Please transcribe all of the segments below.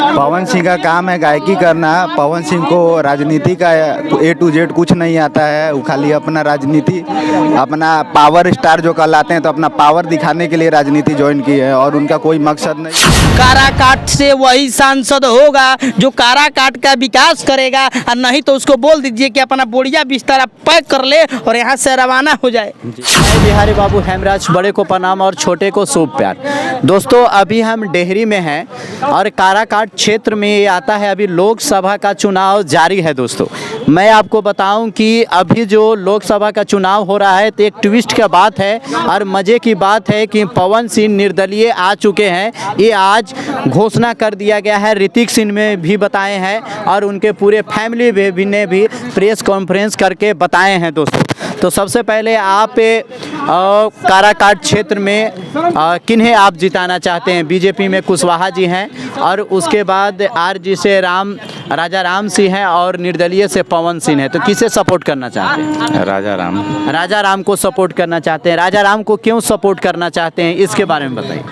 पवन सिंह का काम है गायकी करना। पवन सिंह को राजनीति का A to Z कुछ नहीं आता है। वो खाली अपना राजनीति, अपना पावर स्टार जो कहलाते हैं, तो अपना पावर दिखाने के लिए राजनीति ज्वाइन की है और उनका कोई मकसद नहीं। काराकाट से वही सांसद होगा जो काराकाट का विकास करेगा, और नहीं तो उसको बोल दीजिए कि अपना बोरिया बिस्तर पैक कर ले और यहाँ से रवाना हो जाए। जय बिहारी बाबू हेमराज, बड़े को प्रणाम और छोटे को शुभ प्यार। दोस्तों, अभी हम डेहरी में हैं और काराकाट क्षेत्र में ये आता है। अभी लोकसभा का चुनाव जारी है। दोस्तों, मैं आपको बताऊं कि अभी जो लोकसभा का चुनाव हो रहा है, तो एक ट्विस्ट का बात है और मज़े की बात है कि पवन सिंह निर्दलीय आ चुके हैं। ये आज घोषणा कर दिया गया है। ऋतिक सिंह में भी बताए हैं और उनके पूरे फैमिली ने भी प्रेस कॉन्फ्रेंस करके बताए हैं। दोस्तों, तो सबसे पहले आप काराकाट क्षेत्र में किन्हें आप जिताना चाहते हैं? बीजेपी में कुशवाहा जी हैं और उसके बाद आरजी से राजा राम सिंह हैं और निर्दलीय से पवन सिंह है। तो किसे सपोर्ट करना चाहते हैं? राजा राम को सपोर्ट करना चाहते हैं। राजा राम को क्यों सपोर्ट करना चाहते हैं, इसके बारे में बताइए।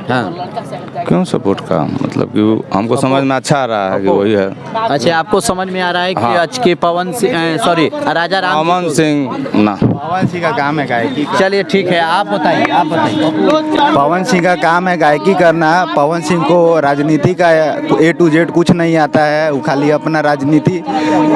हाँ, क्यों सपोर्ट का मतलब कि हमको समझ में अच्छा आ रहा है कि वही है। अच्छा, आपको समझ में आ रहा है कि हाँ। आज के राजा राम पवन सिंह ना, पवन सिंह का काम है गायकी। चलिए ठीक है, आप बताइए। पवन सिंह का काम है गायकी करना। पवन सिंह को राजनीति का A to Z कुछ नहीं आता है। वो खाली अपना राजनीति,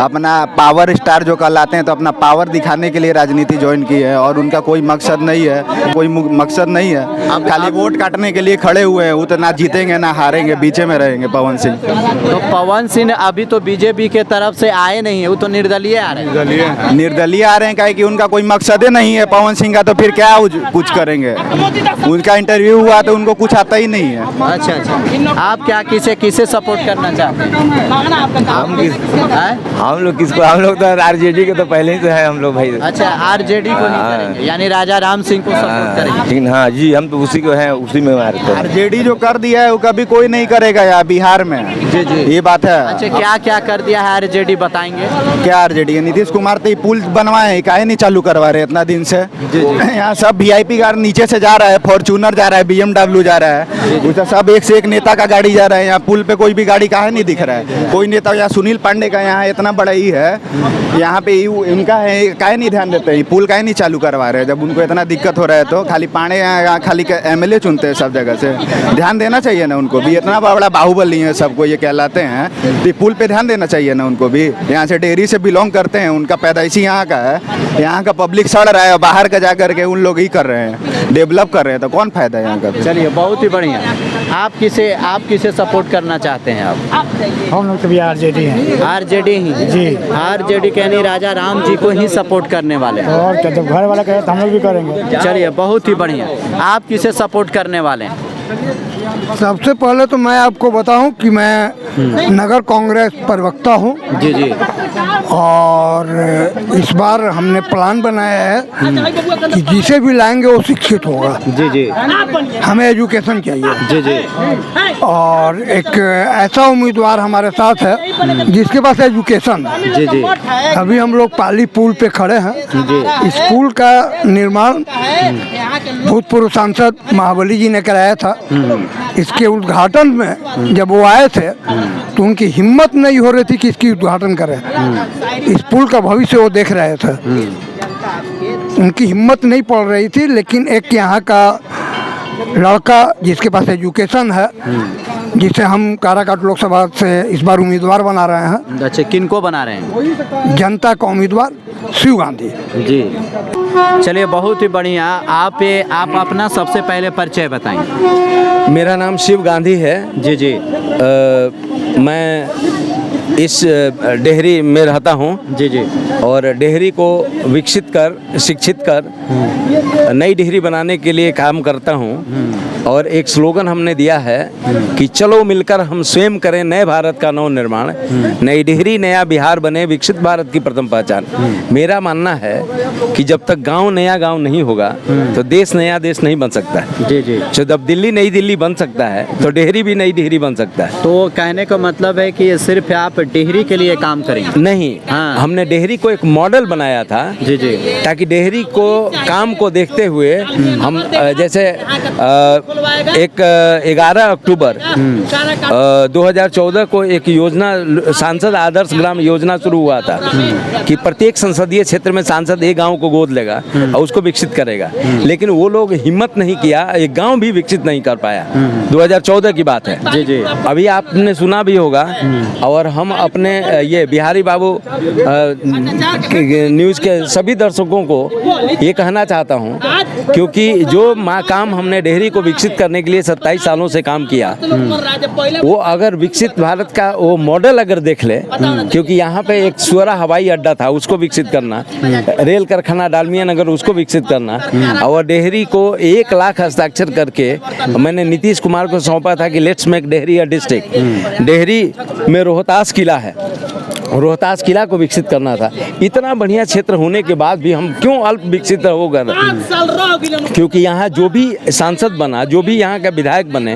अपना पावर स्टार जो कहलाते हैं, तो अपना पावर दिखाने के लिए राजनीति ज्वाइन की है और उनका कोई मकसद नहीं है। कोई मकसद नहीं है, खाली वोट काटने के लिए खड़े हुए हैं। वो तो ना जीतेंगे ना हारेंगे, बीचे में रहेंगे पवन सिंह। तो पवन सिंह अभी तो बीजेपी के तरफ से आए नहीं है, वो तो निर्दलीय आ रहे हैं। निर्दलीय आ रहे हैं, काहे कि उनका कोई मकसद ही नहीं है पवन सिंह का, तो फिर क्या कुछ करेंगे? उनका इंटरव्यू हुआ तो उनको कुछ आता ही नहीं है। अच्छा अच्छा, आप क्या किसे सपोर्ट करना चाहते हैं? हम लोग तो आरजेडी के तो पहले ही तो है हम लोग भाई। अच्छा, आरजेडी को नहीं करेंगे, यानी राजा राम सिंह को सपोर्ट करेंगे। लेकिन हाँ जी, हम तो उसी को हैं, उसी में मारते हैं। आरजेडी जो कर दिया है वो कभी कोई नहीं करेगा यार बिहार में। जी जी, ये बात है। अच्छा, क्या क्या कर दिया है आरजेडी, बताएंगे? क्या आरजेडी? नीतीश कुमार तो पुल बनवाए, काहे नहीं चालू करवा रहे इतना दिन से? यहाँ सब VIP कार नीचे से जा रहा है, फॉर्चूनर जा रहा है, BMW जा रहा है, उधर सब एक से एक नेता का गाड़ी जा रहा है। यहाँ पुल पे कोई भी गाड़ी काहे नहीं दिख रहा है? कोई नेता, यहाँ सुनील पांडे का यहाँ इतना बड़ा ही है, यहाँ पे इनका है, काहे नहीं ध्यान देते हैं? पुल काहे नहीं चालू करवा रहे? जब उनको इतना दिक्कत हो रहा है तो खाली पांडे यहाँ खाली MLA चुनते हैं सब जगह से। ध्यान देना चाहिए ना उनको भी, इतना बड़ा बाहुबली है सबको ये कहलाते हैं, तो पुल पे ध्यान देना चाहिए ना उनको भी। यहाँ से डेहरी से बिलोंग करते हैं, उनका पैदाइशी यहाँ का है, यहाँ का पब्लिक सड़ रहा है, बाहर का जा करके उन लोग ही कर रहे हैं, डेवलप कर रहे हैं, तो कौन फायदा है यहाँ का? चलिए, बहुत ही बढ़िया। आप किसे सपोर्ट करना चाहते हैं? आप? हम लोग तो भी आरजेडी हैं। आरजेडी ही जी। आरजेडी कहनी राजा राम जी को ही सपोर्ट करने वाले हैं। और क्या, जब घर वाला कहे तो हम लोग भी करेंगे। चलिए, बहुत ही बढ़िया। आप किसे सपोर्ट करने वाले हैं? सबसे पहले तो मैं आपको बताऊं कि मैं नगर कांग्रेस प्रवक्ता हूं। जी जी। और इस बार हमने प्लान बनाया है कि जिसे भी लाएंगे वो शिक्षित होगा। जी जी। हमें एजुकेशन चाहिए। जी जी। और एक ऐसा उम्मीदवार हमारे साथ है जिसके पास एजुकेशन है। जी जी। अभी हम लोग पाली पुल पे खड़े हैं। इस पुल का निर्माण भूतपूर्व सांसद महाबली जी ने कराया था। इसके उद्घाटन में जब वो आए थे तो उनकी हिम्मत नहीं हो रही थी कि इसकी उद्घाटन करें। इस पुल का भविष्य वो देख रहे थे, उनकी हिम्मत नहीं पड़ रही थी। लेकिन एक यहाँ का लड़का जिसके पास एजुकेशन है, जिसे हम काराकाट लोकसभा से इस बार उम्मीदवार बना रहे हैं। अच्छा, किनको बना रहे हैं? जनता का उम्मीदवार शिव गांधी जी। चलिए, बहुत ही बढ़िया। आप अपना सबसे पहले परिचय बताएं। मेरा नाम शिव गांधी है। जी जी। मैं इस डेहरी में रहता हूँ। जी जी। और डेहरी को विकसित कर, शिक्षित कर नई डेहरी बनाने के लिए काम करता हूँ। और एक स्लोगन हमने दिया है कि चलो मिलकर हम स्वयं करें नए भारत का नव निर्माण, नई डेहरी नया बिहार बने, विकसित भारत की प्रथम पहचान। मेरा मानना है कि जब तक गांव नया गांव नहीं होगा तो देश नया देश नहीं बन सकता। जी जी। तो जब दिल्ली नई दिल्ली बन सकता है तो डेहरी भी नई डेहरी बन सकता है। तो कहने का मतलब है कि सिर्फ आप डेहरी के लिए काम करेंगे? नहीं, हाँ। हमने डेहरी को एक मॉडल बनाया था जी जी। ताकि डेहरी को काम को देखते हुए हम जैसे एक 11 अक्टूबर 2014 को एक योजना सांसद आदर्श ग्राम योजना शुरू हुआ था कि प्रत्येक संसदीय क्षेत्र में सांसद एक गांव को गोद लेगा और उसको विकसित करेगा, लेकिन वो लोग हिम्मत नहीं किया, एक गांव भी विकसित नहीं कर पाया। 2014 की बात है। जी जी। अभी आपने सुना भी होगा, और हम अपने ये बिहारी बाबू न्यूज़ के सभी दर्शकों को ये कहना चाहता हूँ, क्योंकि जो काम हमने डेहरी को विकसित करने के लिए 27 सालों से काम किया, वो अगर विकसित भारत का वो मॉडल अगर देख ले, क्योंकि यहाँ पे एक सुअरा हवाई अड्डा था, उसको विकसित करना, रेल कारखाना डालमिया नगर उसको विकसित करना, और डेहरी को 1 लाख हस्ताक्षर करके मैंने नीतीश कुमार को सौंपा था कि let's make Dehri a district. Dehri में रोहतास किला है, रोहतास किला को विकसित करना था। इतना बढ़िया क्षेत्र होने के बाद भी हम क्यों अल्प विकसित हो गए? क्योंकि यहाँ जो भी सांसद बना, जो भी यहाँ का विधायक बने,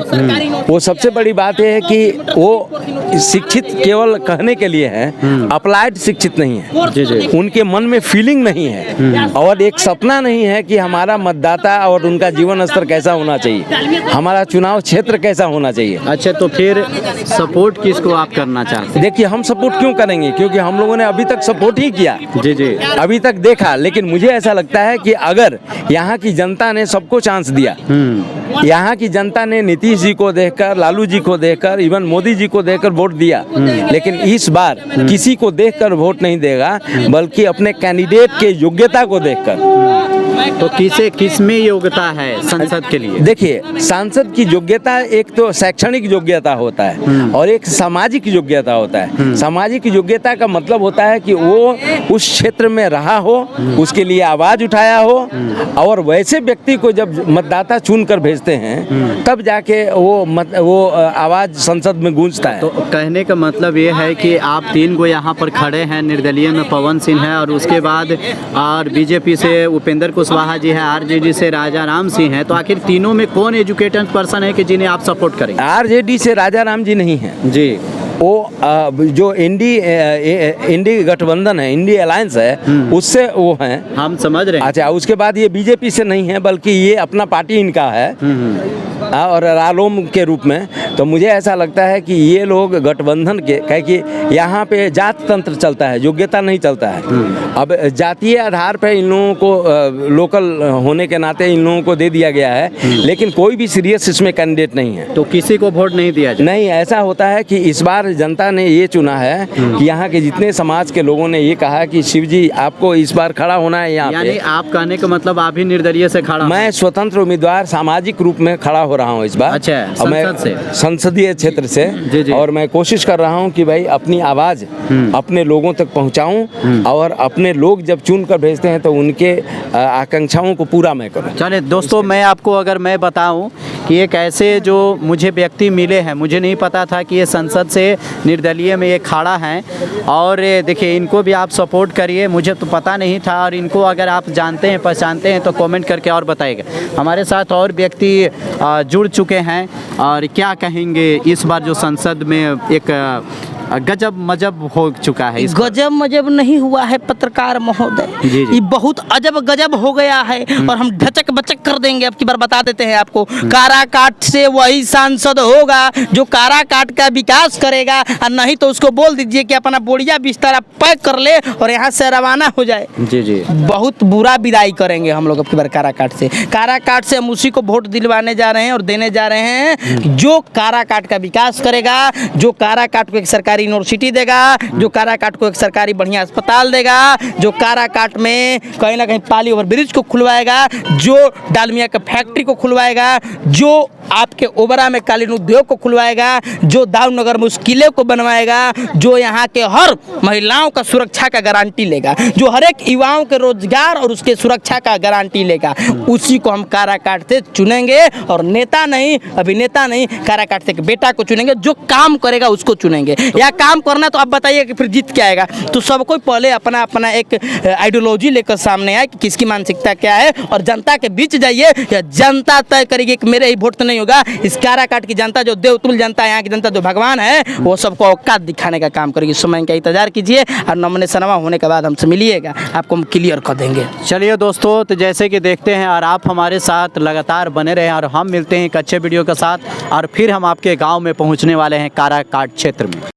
वो सबसे बड़ी बात यह है कि वो शिक्षित केवल कहने के लिए है, अप्लाइड शिक्षित नहीं है। जी जी। उनके मन में फीलिंग नहीं है और एक सपना नहीं है कि हमारा मतदाता और उनका जीवन स्तर कैसा होना चाहिए, हमारा चुनाव क्षेत्र कैसा होना चाहिए। अच्छा, तो फिर सपोर्ट किसको आप करना चाहते हैं? देखिए, हम सपोर्ट क्यों करेंगे? क्योंकि हम लोगों ने अभी तक सपोर्ट ही किया। जी जी। अभी तक देखा, लेकिन मुझे ऐसा लगता है कि अगर यहाँ की जनता ने सबको चांस दिया, यहाँ की जनता ने नीतीश जी को देखकर, लालू जी को देखकर, इवन मोदी जी को देखकर वोट दिया, लेकिन इस बार किसी को देखकर वोट नहीं देगा, बल्कि अपने कैंडिडेट के योग्यता को देखकर। तो किस में योग्यता है संसद के लिए? देखिए, सांसद की योग्यता एक तो शैक्षणिक योग्यता होता है और एक सामाजिक योग्यता होता है। सामाजिक योग्यता का मतलब होता है कि वो उस क्षेत्र में रहा हो, उसके लिए आवाज उठाया हो, और वैसे व्यक्ति को जब मतदाता चुनकर भेजते हैं तब जाके वो आवाज संसद में गूंजता है। तो कहने का मतलब ये है कि आप 3 को यहाँ पर खड़े हैं, निर्दलीय में पवन सिंह है, और उसके बाद और बीजेपी से उपेंद्र कुशवाहा जी है, आरजेडी से राजा राम सिंह है, तो आखिर तीनों में कौन एजुकेटेड पर्सन है कि जिन्हें आप सपोर्ट करेंगे? आरजेडी से राजा राम जी नहीं है जी। वो जो इंडी गठबंधन है, इंडी अलायंस है, उससे वो हैं। हम समझ रहे हैं। अच्छा, उसके बाद ये बीजेपी से नहीं है, बल्कि ये अपना पार्टी इनका है और रालोम के रूप में। तो मुझे ऐसा लगता है कि ये लोग गठबंधन के, कहे कि यहाँ पे जात तंत्र चलता है, योग्यता नहीं चलता है। अब जातीय आधार पर इन लोगों को लोकल होने के नाते इन लोगों को दे दिया गया है, लेकिन कोई भी सीरियस इसमें कैंडिडेट नहीं है। तो किसी को वोट नहीं दिया जाए? नहीं, ऐसा होता है कि इस बार जनता ने ये चुना है कि यहाँ के जितने समाज के लोगों ने ये कहा कि शिव जी आपको इस बार खड़ा होना है यहाँ पे। यानी आप कहने का मतलब आप भी निर्दलीय से खड़ा? मैं स्वतंत्र उम्मीदवार सामाजिक रूप में खड़ा हो रहा हूँ इस बार। अच्छा, और मैं संसद से? संसदीय क्षेत्र से। जी जी। और मैं कोशिश कर रहा हूँ कि भाई अपनी आवाज़ अपने लोगों तक पहुँचाऊँ, और अपने लोग जब चुन कर भेजते हैं तो उनके आकांक्षाओं को पूरा मैं करूँ। चलिए दोस्तों, मैं आपको अगर मैं बताऊं कि एक ऐसे जो मुझे व्यक्ति मिले हैं, मुझे नहीं पता था कि ये संसद से निर्दलीय में ये खड़ा हैं, और देखिए इनको भी आप सपोर्ट करिए, मुझे तो पता नहीं था, और इनको अगर आप जानते हैं, पहचानते हैं तो कमेंट करके और बताइएगा। हमारे साथ और व्यक्ति जुड़ चुके हैं, और क्या कहेंगे इस बार जो संसद में एक गजब मजब हो चुका है? गजब मजब नहीं हुआ है पत्रकार महोदय, जी। ये बहुत अजब गजब हो गया है, और हम ढचक बचक कर देंगे। अब की बार बता देते हैं आपको, काराकाट से वही सांसद होगा जो काराकाट का विकास करेगा, और नहीं तो उसको बोल दीजिए कि अपना बोरिया बिस्तर पैक कर ले और यहाँ से रवाना हो जाए। जी जी। बहुत बुरा विदाई करेंगे हम लोग अब की बार काराकाट से। काराकाट से हम उसी को वोट दिलवाने जा रहे हैं और देने जा रहे हैं जो काराकाट का विकास करेगा, जो काराकाट को एक सरकारी यूनिवर्सिटी देगा, जो काराकाट को एक सरकारी बढ़िया अस्पताल देगा, जो काराकाट में कहीं ना कहीं पाली ओवर ब्रिज को खुलवाएगा, जो डालमिया का फैक्ट्री को खुलवाएगा, जो आपके ओबरा में कालीन उद्योग को खुलवाएगा, जो दाऊदनगर में उस किले को बनवाएगा, जो यहाँ के हर महिलाओं का सुरक्षा का गारंटी लेगा, जो हर एक युवाओं के रोजगार और उसके सुरक्षा का गारंटी लेगा, उसी को हम काराकाट से चुनेंगे। और नेता नहीं, अभिनेता नहीं, काराकाट से एक बेटा को चुनेंगे, जो काम करेगा उसको चुनेंगे। या काम करना तो आप बताइए कि फिर जीत क्या आएगा? तो सबको पहले अपना अपना एक आइडियोलॉजी लेकर सामने आए कि किसकी मानसिकता क्या है, और जनता के बीच जाइए, या जनता तय करेगी कि मेरे ही वोट नहीं नहीं होगा। इस काराकाट की जनता जो देवतुल जनता है, यहाँ की जनता जो भगवान है, वो सबको औकात दिखाने का काम करेगी। समय का इंतजार कीजिए और नॉमिनेशनवा होने के बाद हमसे मिलिएगा, आपको हम क्लियर कर देंगे। चलिए दोस्तों, तो जैसे कि देखते हैं और आप हमारे साथ लगातार बने रहें और हम मिलते हैं एक अच्छे वीडियो के साथ और फिर हम आपके गांव में पहुंचने वाले हैं काराकाट क्षेत्र में।